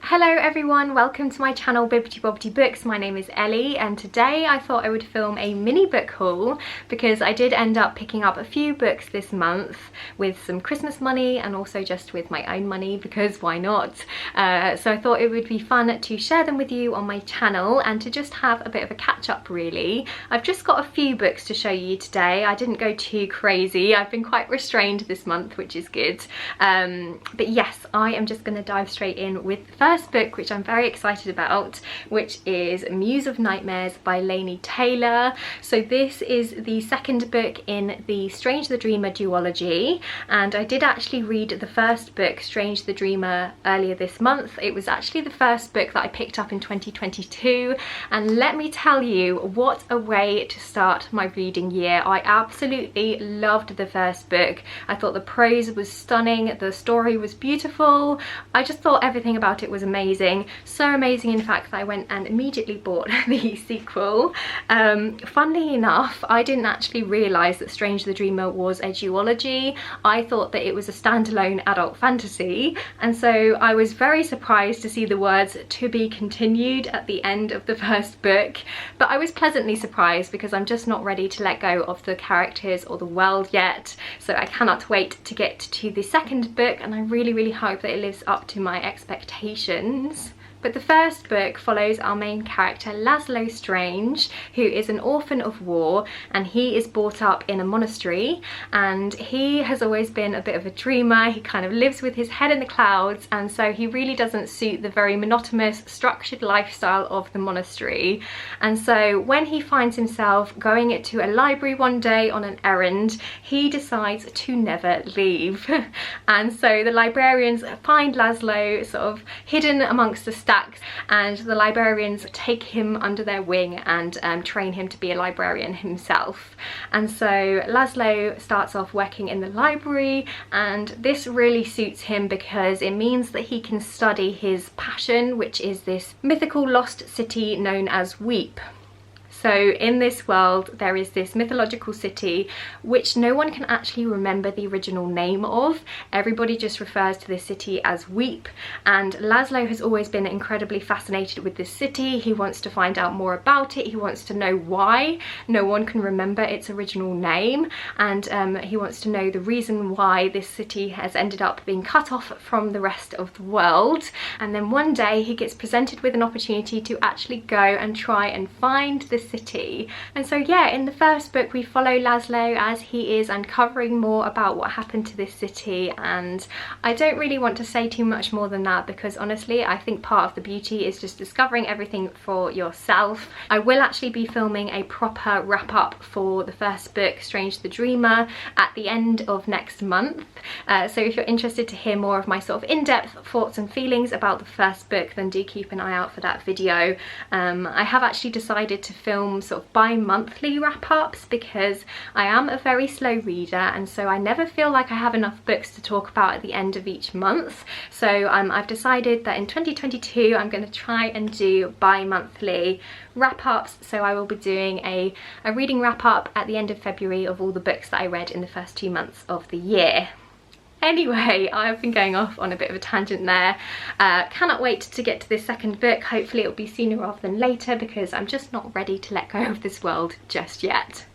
Hello everyone, welcome to my channel Bibbidi Bobbidi Books. My name is Ellie and today I thought I would film a mini book haul because I did end up picking up a few books this month with some Christmas money and also just with my own money because why not? So I thought it would be fun to share them with you on my channel and to just have a bit of a catch up really. I've just got a few books to show you today. I didn't go too crazy. I've been quite restrained this month, which is good. But yes, I am just going to dive straight in with the first book, which I'm very excited about, which is Muse of Nightmares by Laini Taylor. So this is the second book in the Strange the Dreamer duology, and I did actually read the first book, Strange the Dreamer, earlier this month. It was actually the first book that I picked up in 2022, and let me tell you, what a way to start my reading year. I absolutely loved the first book. I thought the prose was stunning, the story was beautiful. I just thought everything about it was amazing. So amazing in fact that I went and immediately bought the sequel. Funnily enough, I didn't actually realise that Strange the Dreamer was a duology. I thought that it was a standalone adult fantasy, and so I was very surprised to see the words "to be continued" at the end of the first book. But I was pleasantly surprised because I'm just not ready to let go of the characters or the world yet, so I cannot wait to get to the second book, and I really hope that it lives up to my expectations. But the first book follows our main character Laszlo Strange, who is an orphan of war, and he is brought up in a monastery, and he has always been a bit of a dreamer. He kind of lives with his head in the clouds, and so he really doesn't suit the very monotonous, structured lifestyle of the monastery. And so when he finds himself going to a library one day on an errand, he decides to never leave. And so the librarians find Laszlo sort of hidden amongst the stacks, and the librarians take him under their wing and train him to be a librarian himself. And so Laszlo starts off working in the library, and this really suits him because it means that he can study his passion, which is this mythical lost city known as Weep. So in this world there is this mythological city which no one can actually remember the original name of. Everybody just refers to this city as Weep, and Laszlo has always been incredibly fascinated with this city. He wants to find out more about it. He wants to know why no one can remember its original name, and he wants to know the reason why this city has ended up being cut off from the rest of the world. And then one day he gets presented with an opportunity to actually go and try and find this city. And so yeah, in the first book we follow Laszlo as he is uncovering more about what happened to this city, and I don't really want to say too much more than that because honestly I think part of the beauty is just discovering everything for yourself. I will actually be filming a proper wrap up for the first book, Strange the Dreamer, at the end of next month, so if you're interested to hear more of my sort of in-depth thoughts and feelings about the first book, then do keep an eye out for that video. I have actually decided to film sort of bi-monthly wrap-ups because I am a very slow reader, and so I never feel like I have enough books to talk about at the end of each month. So I've decided that in 2022 I'm going to try and do bi-monthly wrap-ups. So I will be doing a reading wrap-up at the end of February of all the books that I read in the first 2 months of the year. Anyway, I've been going off on a bit of a tangent there. Cannot wait to get to this second book. Hopefully it'll be sooner rather than later because I'm just not ready to let go of this world just yet.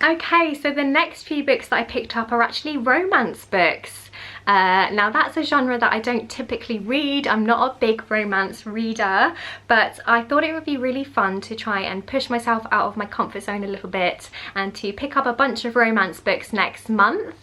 Okay, so the next few books that I picked up are actually romance books. Now that's a genre that I don't typically read. I'm not a big romance reader, but I thought it would be really fun to try and push myself out of my comfort zone a little bit and to pick up a bunch of romance books next month,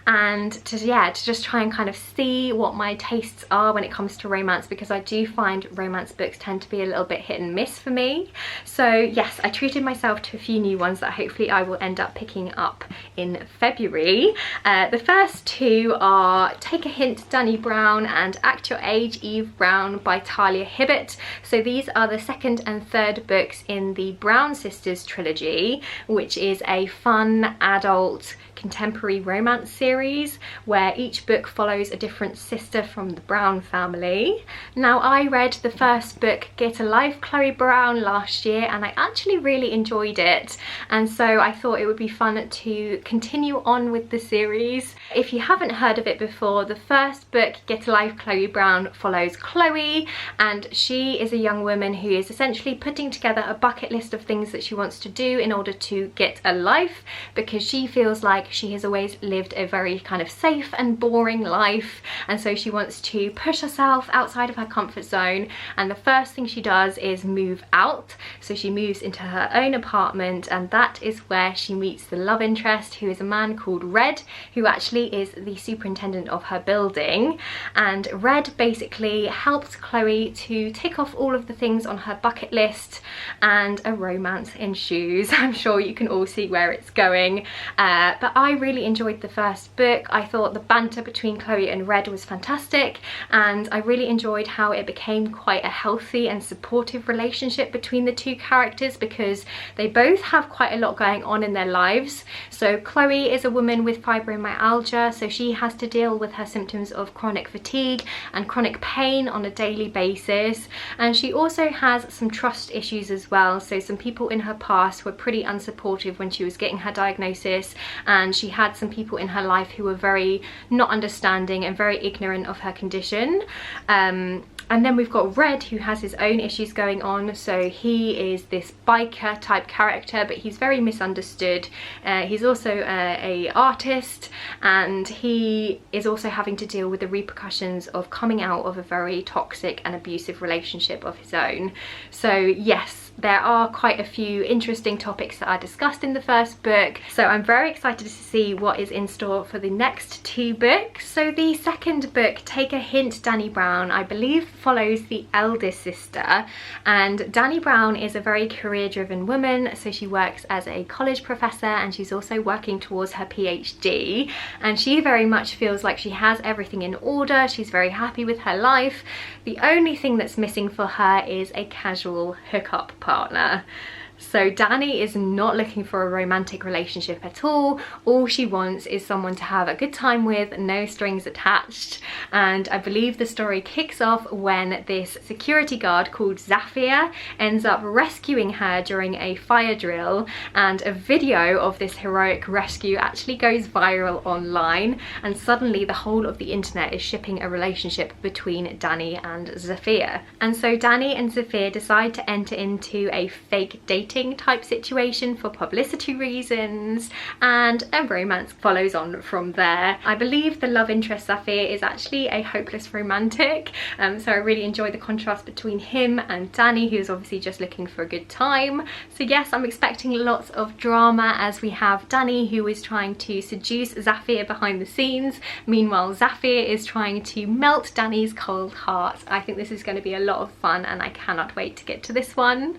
and to just try and kind of see what my tastes are when it comes to romance, because I do find romance books tend to be a little bit hit and miss for me. So yes, I treated myself to a few new ones that hopefully I will end up picking up in February. The first two are Take a Hint, Danny Brown, and Act Your Age, Eve Brown by Talia Hibbert. So these are the second and third books in the Brown Sisters trilogy, which is a fun adult contemporary romance series where each book follows a different sister from the Brown family. Now, I read the first book, Get a Life, Chloe Brown, last year, and I actually really enjoyed it, and so I thought it would be fun to continue on with the series. If you haven't heard of it bit before, the first book, Get a Life, Chloe Brown, follows Chloe, and she is a young woman who is essentially putting together a bucket list of things that she wants to do in order to get a life, because she feels like she has always lived a very kind of safe and boring life, and so she wants to push herself outside of her comfort zone. And the first thing she does is move out. So she moves into her own apartment, and that is where she meets the love interest, who is a man called Red, who actually is the superintendent of her building. And Red basically helps Chloe to tick off all of the things on her bucket list, and a romance ensues. I'm sure you can all see where it's going, but I really enjoyed the first book. I thought the banter between Chloe and Red was fantastic, and I really enjoyed how it became quite a healthy and supportive relationship between the two characters, because they both have quite a lot going on in their lives. So Chloe is a woman with fibromyalgia, so she has to deal with her symptoms of chronic fatigue and chronic pain on a daily basis, and she also has some trust issues as well. So some people in her past were pretty unsupportive when she was getting her diagnosis, and she had some people in her life who were very not understanding and very ignorant of her condition. And then we've got Red, who has his own issues going on. So he is this biker type character, but he's very misunderstood. He's also a artist, and he is also having to deal with the repercussions of coming out of a very toxic and abusive relationship of his own. So yes, there are quite a few interesting topics that are discussed in the first book, so I'm very excited to see what is in store for the next two books. So the second book, Take a Hint, Dani Brown, I believe follows the eldest sister, and Dani Brown is a very career-driven woman. So she works as a college professor, and she's also working towards her PhD, and she very much feels like she has everything in order. She's very happy with her life. The only thing that's missing for her is a casual hookup partner. So Dani is not looking for a romantic relationship at all. All she wants is someone to have a good time with, no strings attached. And I believe the story kicks off when this security guard called Zafir ends up rescuing her during a fire drill, and a video of this heroic rescue actually goes viral online, and suddenly the whole of the internet is shipping a relationship between Dani and Zafir. And so Dani and Zafir decide to enter into a fake dating type situation for publicity reasons, and a romance follows on from there. I believe the love interest Zafir is actually a hopeless romantic, so I really enjoy the contrast between him and Dani, who's obviously just looking for a good time. So yes, I'm expecting lots of drama, as we have Dani, who is trying to seduce Zafir behind the scenes. Meanwhile, Zafir is trying to melt Dani's cold heart. I think this is going to be a lot of fun, and I cannot wait to get to this one.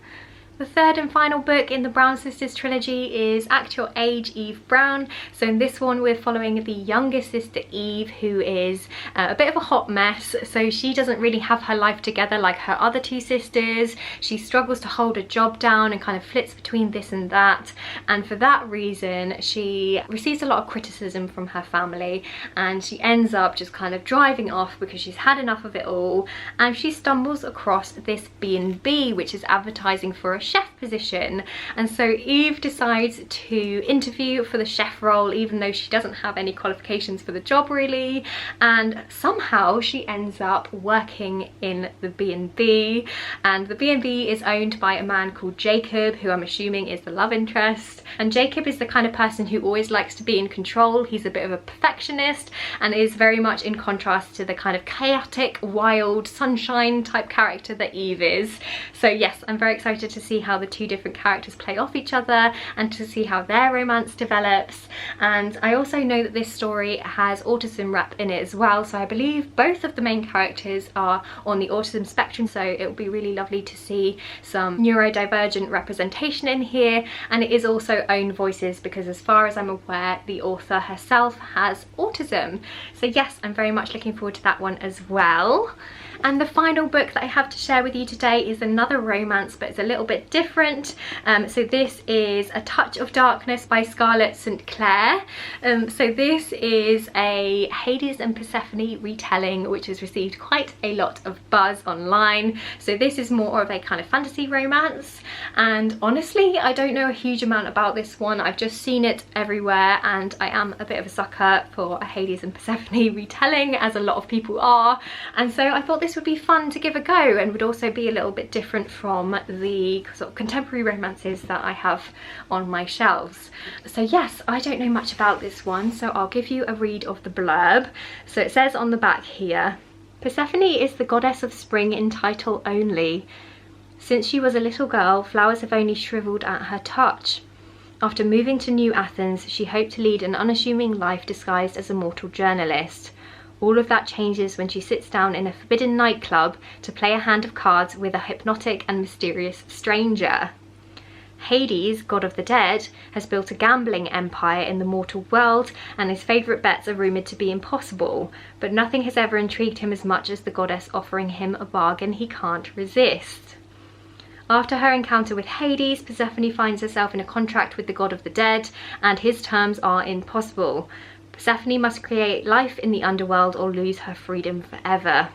The third and final book in the Brown Sisters trilogy is Act Your Age, Eve Brown. So in this one we're following the youngest sister, Eve, who is a bit of a hot mess. So she doesn't really have her life together like her other two sisters. She struggles to hold a job down and kind of flits between this and that, and for that reason she receives a lot of criticism from her family, and she ends up just kind of driving off because she's had enough of it all, and she stumbles across this B&B which is advertising for a chef position. And so Eve decides to interview for the chef role, even though she doesn't have any qualifications for the job really, and somehow she ends up working in the B&B, and the B&B is owned by a man called Jacob, who I'm assuming is the love interest. And Jacob is the kind of person who always likes to be in control. He's a bit of a perfectionist, and is very much in contrast to the kind of chaotic, wild, sunshine type character that Eve is. So yes, I'm very excited to see how the two different characters play off each other, and to see how their romance develops. And I also know that this story has autism rep in it as well, so I believe both of the main characters are on the autism spectrum, so it will be really lovely to see some neurodivergent representation in here. And it is also own voices, because as far as I'm aware the author herself has autism. So yes, I'm very much looking forward to that one as well. And the final book that I have to share with you today is another romance, but it's a little bit different. So this is A Touch of Darkness by Scarlett St. Clair. So this is a Hades and Persephone retelling, which has received quite a lot of buzz online. So this is more of a kind of fantasy romance, and honestly I don't know a huge amount about this one. I've just seen it everywhere, and I am a bit of a sucker for a Hades and Persephone retelling, as a lot of people are, and so I thought this would be fun to give a go, and would also be a little bit different from the sort of contemporary romances that I have on my shelves. So yes, I don't know much about this one, so I'll give you a read of the blurb. So it says on the back here, Persephone is the goddess of spring in title only. Since she was a little girl, flowers have only shriveled at her touch. After moving to New Athens, she hoped to lead an unassuming life disguised as a mortal journalist. All of that changes when she sits down in a forbidden nightclub to play a hand of cards with a hypnotic and mysterious stranger. Hades, god of the dead, has built a gambling empire in the mortal world, and his favourite bets are rumoured to be impossible, but nothing has ever intrigued him as much as the goddess offering him a bargain he can't resist. After her encounter with Hades, Persephone finds herself in a contract with the god of the dead, and his terms are impossible. Persephone must create life in the underworld or lose her freedom forever.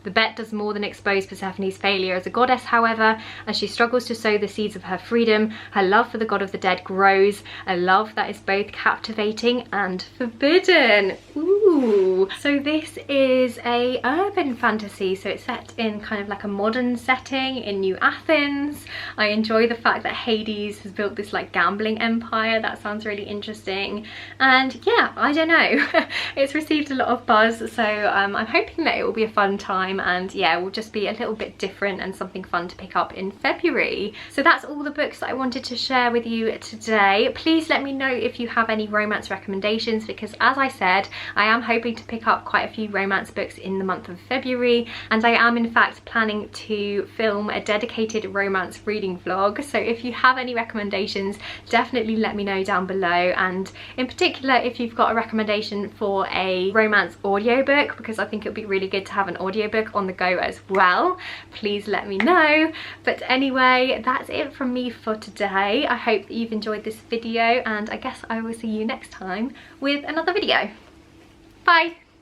The bet does more than expose Persephone's failure as a goddess, however. As she struggles to sow the seeds of her freedom, her love for the god of the dead grows, a love that is both captivating and forbidden. Ooh! So this is a urban fantasy, so it's set in kind of like a modern setting in New Athens. I enjoy the fact that Hades has built this like gambling empire. That sounds really interesting, and yeah, I don't know. It's received a lot of buzz, so I'm hoping that it will be a fun time, and yeah, it will just be a little bit different and something fun to pick up in February. So that's all the books that I wanted to share with you today. Please let me know if you have any romance recommendations, because as I said, I am hoping to pick up quite a few romance books in the month of February, and I am in fact planning to film a dedicated romance reading vlog. So if you have any recommendations, definitely let me know down below, and in particular if you've got a recommendation for a romance audiobook, because I think it would be really good to have an audiobook on the go as well. Please let me know. But anyway, that's it from me for today. I hope that you've enjoyed this video, and I guess I will see you next time with another video. Bye!